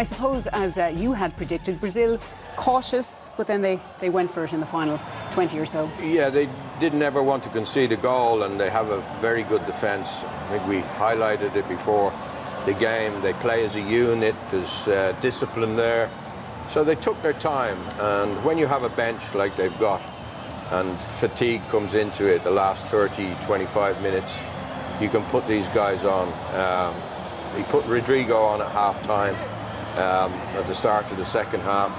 I suppose, as you had predicted, Brazil cautious, but then they went for it in the final 20 or so. Yeah, they didn't ever want to concede a goal, and they have a very good defence. I think we highlighted it before the game. They play as a unit, there's discipline there. So they took their time, and when you have a bench like they've got, and fatigue comes into it the last 30, 25 minutes, you can put these guys on. He put Rodrigo on at half-time, at the start of the second half.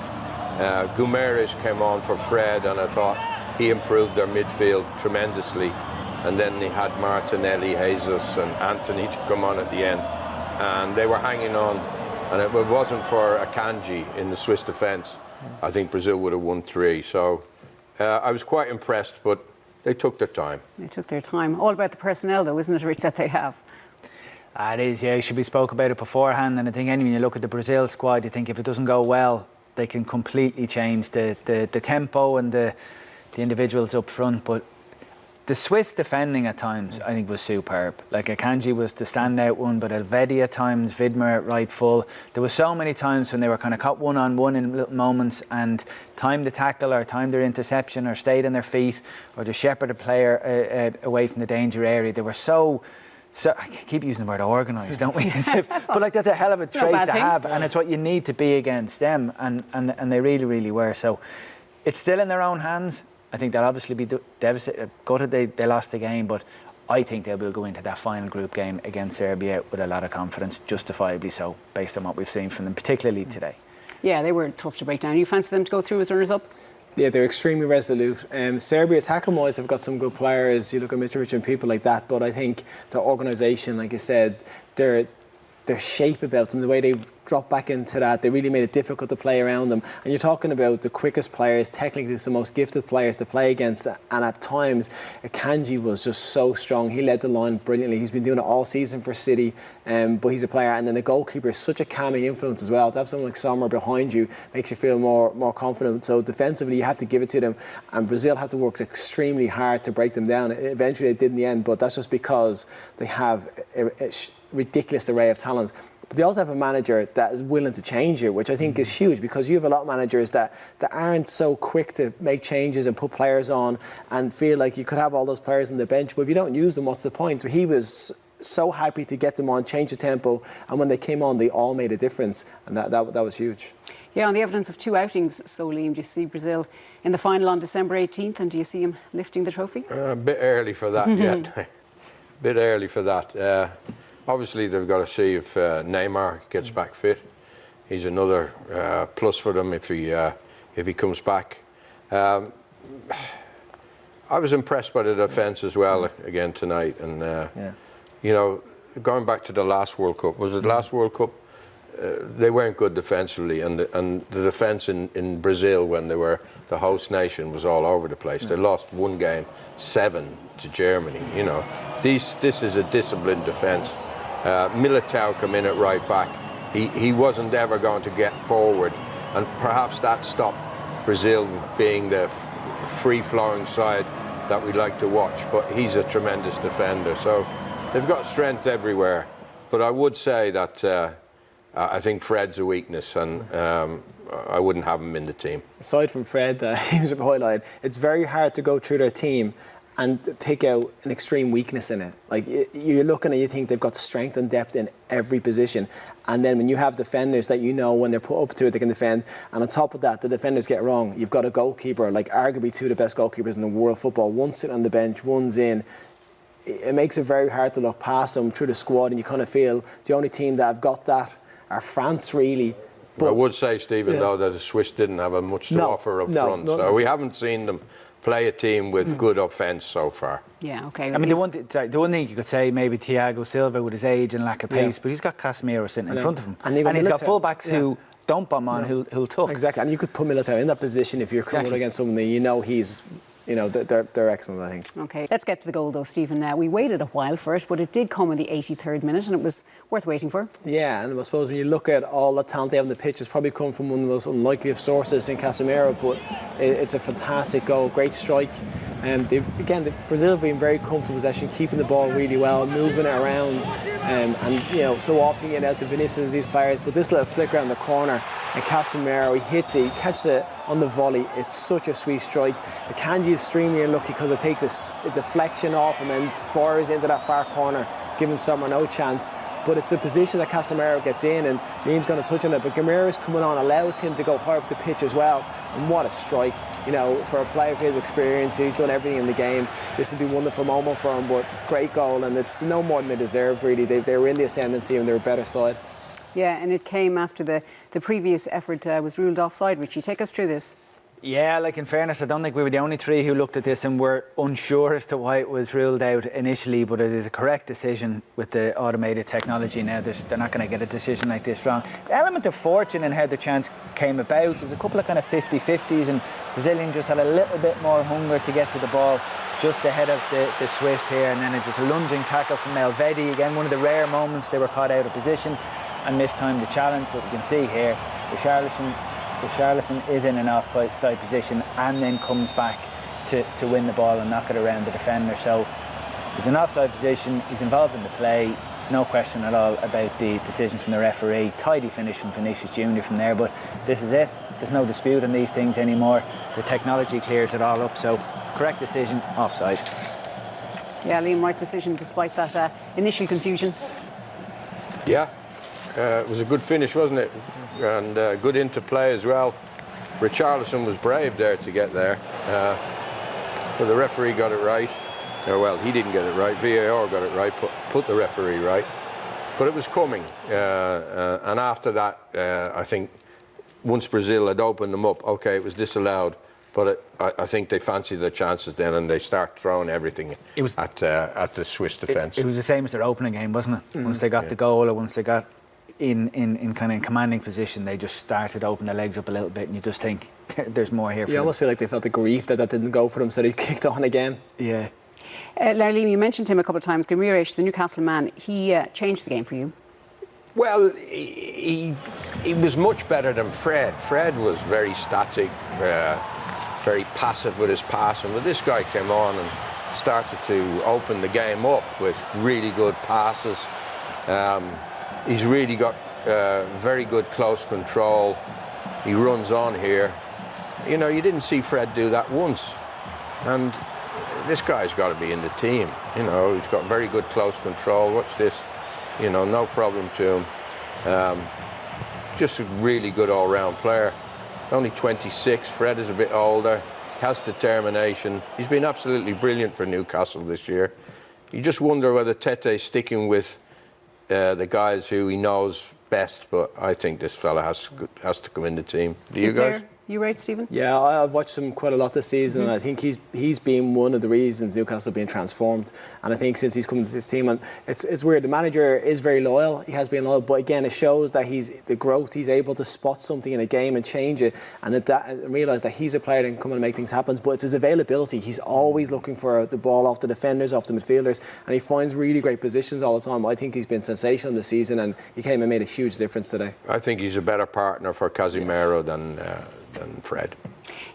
Guimaraes came on for Fred, and I thought he improved their midfield tremendously. And then they had Martinelli, Jesus and Anthony to come on at the end. And they were hanging on. And if it wasn't for Akanji in the Swiss defence, I think Brazil would have won 3. So I was quite impressed, but they took their time. They took their time. All about the personnel, though, isn't it, Rich, that they have? It is, yeah. We spoke about it beforehand, and I think anyway, when you look at the Brazil squad, you think if it doesn't go well, they can completely change the tempo and the individuals up front. But the Swiss defending at times, I think, was superb. Like Akanji was the standout one, but Elvedi at times, Vidmer at right full. There were so many times when they were kind of caught one-on-one in little moments and timed the tackle or timed their interception or stayed on their feet or just shepherd a player away from the danger area. They were so I keep using the word organised, don't we? But like that's a hell of a trait to have, and it's what you need to be against them, and they really, really were. So it's still in their own hands. I think they'll obviously be devastated, gutted they lost the game, but I think they will go into that final group game against Serbia with a lot of confidence, justifiably so, based on what we've seen from them, particularly today. Yeah, they were tough to break down. You fancy them to go through as runners-up? Yeah, they're extremely resolute. Serbia, attacking-wise, have got some good players. You look at Mitrovic and people like that, but I think the organisation, like I said, their shape about them, the way they dropped back into that, they really made it difficult to play around them. And you're talking about the quickest players, technically the most gifted players to play against, and at times Akanji was just so strong. He led the line brilliantly. He's been doing it all season for City, but he's a player. And then the goalkeeper is such a calming influence as well. To have someone like Sommer behind you makes you feel more confident. So defensively you have to give it to them, and Brazil had to work extremely hard to break them down. Eventually they did in the end, but that's just because they have a ridiculous array of talent. But they also have a manager that is willing to change it, which I think is huge, because you have a lot of managers that aren't so quick to make changes and put players on and feel like you could have all those players on the bench, but if you don't use them, what's the point? He was so happy to get them on, change the tempo, and when they came on, they all made a difference, and that was huge. Yeah, on the evidence of 2 outings, so Liam, do you see Brazil in the final on December 18th, and do you see him lifting the trophy? A bit early for that yet. A bit early for that. Obviously, they've got to see if Neymar gets back fit. He's another plus for them if he comes back. I was impressed by the defence as well again tonight. And, you know, going back to the last World Cup, was it the last World Cup? They weren't good defensively, and the defence in Brazil, when they were the host nation, was all over the place. They lost one game, 7 to Germany. You know, this is a disciplined defence. Militao come in at right back. He wasn't ever going to get forward, and perhaps that stopped Brazil being the free-flowing side that we like to watch. But he's a tremendous defender, so they've got strength everywhere. But I would say that I think Fred's a weakness, and I wouldn't have him in the team. Aside from Fred, he was a highlight. It's very hard to go through their team and pick out an extreme weakness in it. Like, you're looking and you think they've got strength and depth in every position, and then when you have defenders that you know when they're put up to it they can defend, and on top of that the defenders get wrong, you've got a goalkeeper, like arguably 2 of the best goalkeepers in the world football, one sitting on the bench, one's in. It makes it very hard to look past them through the squad, and you kind of feel the only team that have got that are France, really. But I would say, Stephen, though, that the Swiss didn't have much to offer up front, so we haven't seen them play a team with good offence so far. Yeah, okay. I mean, the one thing you could say, maybe Thiago Silva with his age and lack of pace, but he's got Casemiro sitting in front of him, and he's got full-backs who don't bomb on, who'll tuck. Exactly, and you could put Militao in that position if you're coming against someone that you know he's... You know, they're excellent, I think. OK, let's get to the goal, though, Stephen. We waited a while for it, but it did come in the 83rd minute, and it was worth waiting for. Yeah, and I suppose when you look at all the talent they have on the pitch, it's probably come from one of the most unlikely of sources in Casemiro, but it's a fantastic goal, great strike. Brazil have been very comfortable possession, keeping the ball really well, moving it around, and so often getting out to Vinicius, these players. But this little flick around the corner, and Casemiro, he hits it, he catches it on the volley. It's such a sweet strike. Akanji is extremely unlucky because it takes a deflection off and then fires into that far corner, giving Sommer no chance. But it's a position that Casemiro gets in, and Liam's going to touch on it. But Gamera's coming on, allows him to go higher up the pitch as well. And what a strike, for a player of his experience. He's done everything in the game. This would be a wonderful moment for him, but great goal, and it's no more than they deserved, really. They were in the ascendancy and they were a better side. Yeah, and it came after the previous effort was ruled offside. Richie, take us through this. Yeah, in fairness, I don't think we were the only three who looked at this and were unsure as to why it was ruled out initially, but it is a correct decision with the automated technology now. They're not going to get a decision like this wrong. The element of fortune and how the chance came about, there was a couple of kind of 50-50s, and Brazilian just had a little bit more hunger to get to the ball just ahead of the Swiss here, and then it's just a lunging tackle from Elvedi. Again, one of the rare moments they were caught out of position and mistimed the challenge, but we can see here, the Charlatan is in an offside position and then comes back to win the ball and knock it around the defender. So he's in offside position, he's involved in the play, no question at all about the decision from the referee. Tidy finish from Vinicius Junior from there, but this is it. There's no dispute on these things anymore. The technology clears it all up, so correct decision, offside. Yeah, Liam, right decision despite that initial confusion. Yeah, it was a good finish, wasn't it? And good interplay as well. Richarlison was brave there to get there. But the referee got it right. Well, he didn't get it right. VAR got it right, put the referee right. But it was coming. And after that, I think once Brazil had opened them up, OK, it was disallowed. But I think they fancied their chances then, and they start throwing everything at the Swiss defence. It was the same as their opening game, wasn't it? Once they got the goal, or once they got in kind of commanding position, they just started to open their legs up a little bit, and you just think there's more here for them. You almost feel like they felt the grief that didn't go for them, so they kicked on again. Yeah. Liam, you mentioned him a couple of times. Guimaraes, the Newcastle man, he changed the game for you. Well, he was much better than Fred. Fred was very static, very passive with his passing. But this guy came on and started to open the game up with really good passes. He's really got very good close control. He runs on here. You didn't see Fred do that once. And this guy's got to be in the team. He's got very good close control. Watch this. No problem to him. Just a really good all-round player. Only 26. Fred is a bit older. Has determination. He's been absolutely brilliant for Newcastle this year. You just wonder whether Tete's sticking with the guys who he knows best, but I think this fella has to come in the team. Do you guys? You right, Stephen? Yeah, I've watched him quite a lot this season, and I think he's been one of the reasons Newcastle have been transformed. And I think since he's come to this team, and it's weird, the manager is very loyal, he has been loyal, but again, it shows that the growth, he's able to spot something in a game and change it, and realise that he's a player that can come and make things happen. But it's his availability. He's always looking for the ball off the defenders, off the midfielders, and he finds really great positions all the time. I think he's been sensational this season, and he came and made a huge difference today. I think he's a better partner for Casemiro than Fred.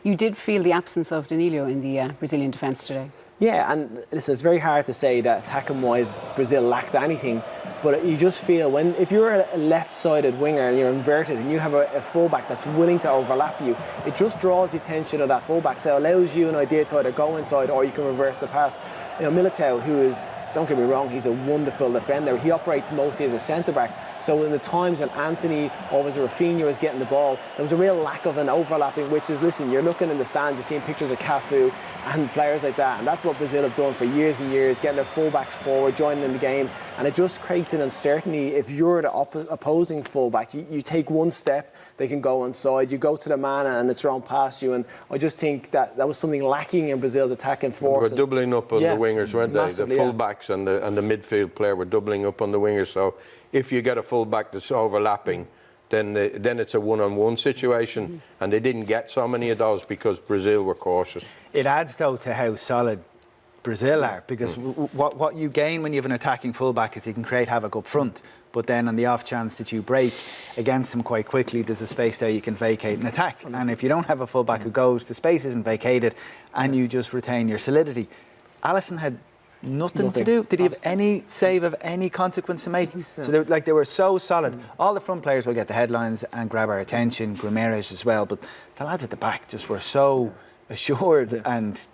You did feel the absence of Danilo in the Brazilian defence today. Yeah, and listen, it's very hard to say that attacking-wise Brazil lacked anything, but you just feel if you're a left-sided winger and you're inverted and you have a fullback that's willing to overlap you, it just draws the attention of that fullback, so it allows you an idea to either go inside or you can reverse the pass. Militao, who is, don't get me wrong, he's a wonderful defender. He operates mostly as a centre-back. So in the times when Anthony or was Rafinha was getting the ball, there was a real lack of an overlapping, which is, listen, you're looking in the stand, you're seeing pictures of Cafu and players like that. And that's what Brazil have done for years and years, getting their full-backs forward, joining in the games. And it just creates an uncertainty. If you're the opposing full-back, you take one step, they can go inside. You go to the man and it's thrown past you. And I just think that was something lacking in Brazil's attacking force. They were doubling up on the wingers, weren't they? Massively, the full-backs and the midfield player were doubling up on the wingers. So if you get a full-back that's overlapping, then it's a one-on-one situation. And they didn't get so many of those because Brazil were cautious. It adds, though, to how solid Brazil are, because what you gain when you have an attacking fullback is you can create havoc up front, but then on the off chance that you break against them quite quickly, there's a space there you can vacate and attack. And if you don't have a fullback who goes, the space isn't vacated and you just retain your solidity. Alisson had nothing to do. Did he have any save of any consequence to make? So they were so solid. All the front players will get the headlines and grab our attention, Guimaraes as well, but the lads at the back just were so assured and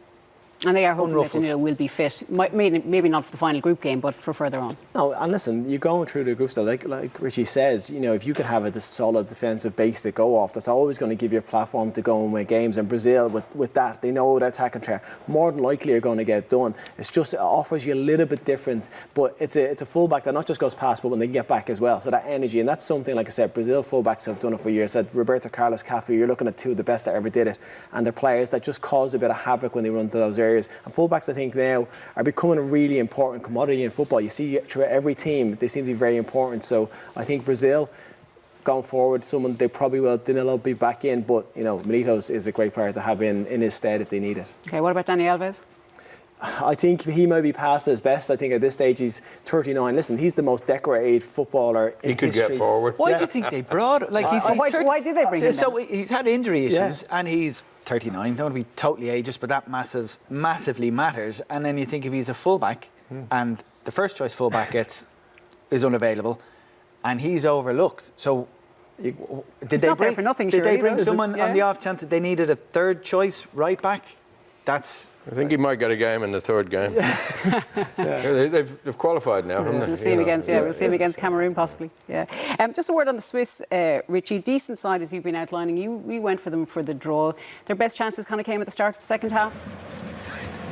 they are hoping that unruffled. Danilo will be fit. Maybe not for the final group game, but for further on. No, and listen, you're going through the groups, though, like Richie says, if you could have a solid defensive base to go off, that's always going to give you a platform to go and win games. And Brazil, with that, they know their attacking track more than likely are going to get done. It's just, it offers you a little bit different, but it's a fullback that not just goes past, but when they get back as well. So that energy, and that's something, like I said, Brazil fullbacks have done it for years. Said Roberto Carlos, Cafu, you're looking at two of the best that ever did it, and they're players that just cause a bit of havoc when they run to those areas. And fullbacks, I think, now are becoming a really important commodity in football. You see through every team, they seem to be very important. So I think Brazil, going forward, someone they probably will, Danilo be back in, but Milito is a great player to have in his stead if they need it. Okay, what about Dani Alves? I think he might be past his best. I think at this stage he's 39. Listen, he's the most decorated footballer in history. He could get forward. Why do you think they brought? Why did they bring him? So he's had injury issues, and he's 39. Don't want to be totally ageist, but that massively matters. And then you think if he's a fullback, and the first choice fullback is unavailable, and he's overlooked. So did they not there for nothing, did they surely, bring though. someone Yeah. on the off chance that they needed a third choice right back? I think he might get a game in the third game. They've qualified now, haven't they? We'll see him against, we'll see him against Cameroon possibly. Yeah. Just a word on the Swiss, Richie. Decent side as you've been outlining. We went for them for the draw. Their best chances kind of came at the start of the second half.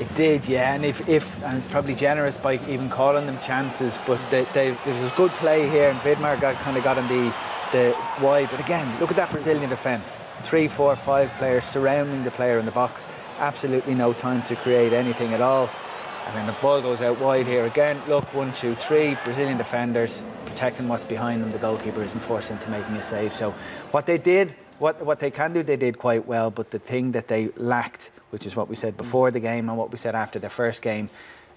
It did, yeah, and if and it's probably generous by even calling them chances, but there was good play here, and Vidmar got in the wide. But again, look at that Brazilian defence: 3, 4, 5 players surrounding the player in the box. Absolutely no time to create anything at all. And then the ball goes out wide here again. Look, 1, 2, 3 Brazilian defenders protecting what's behind them. The goalkeeper isn't forced into making a save. So what they did, what they can do, they did quite well. But the thing that they lacked, which is what we said before the game and what we said after their first game,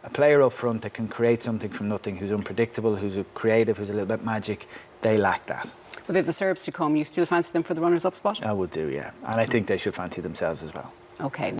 a player up front that can create something from nothing, who's unpredictable, who's creative, who's a little bit magic. They lack that. Well, they have the Serbs to come. You still fancy them for the runners-up spot? I would do, yeah. And I think they should fancy themselves as well. Okay.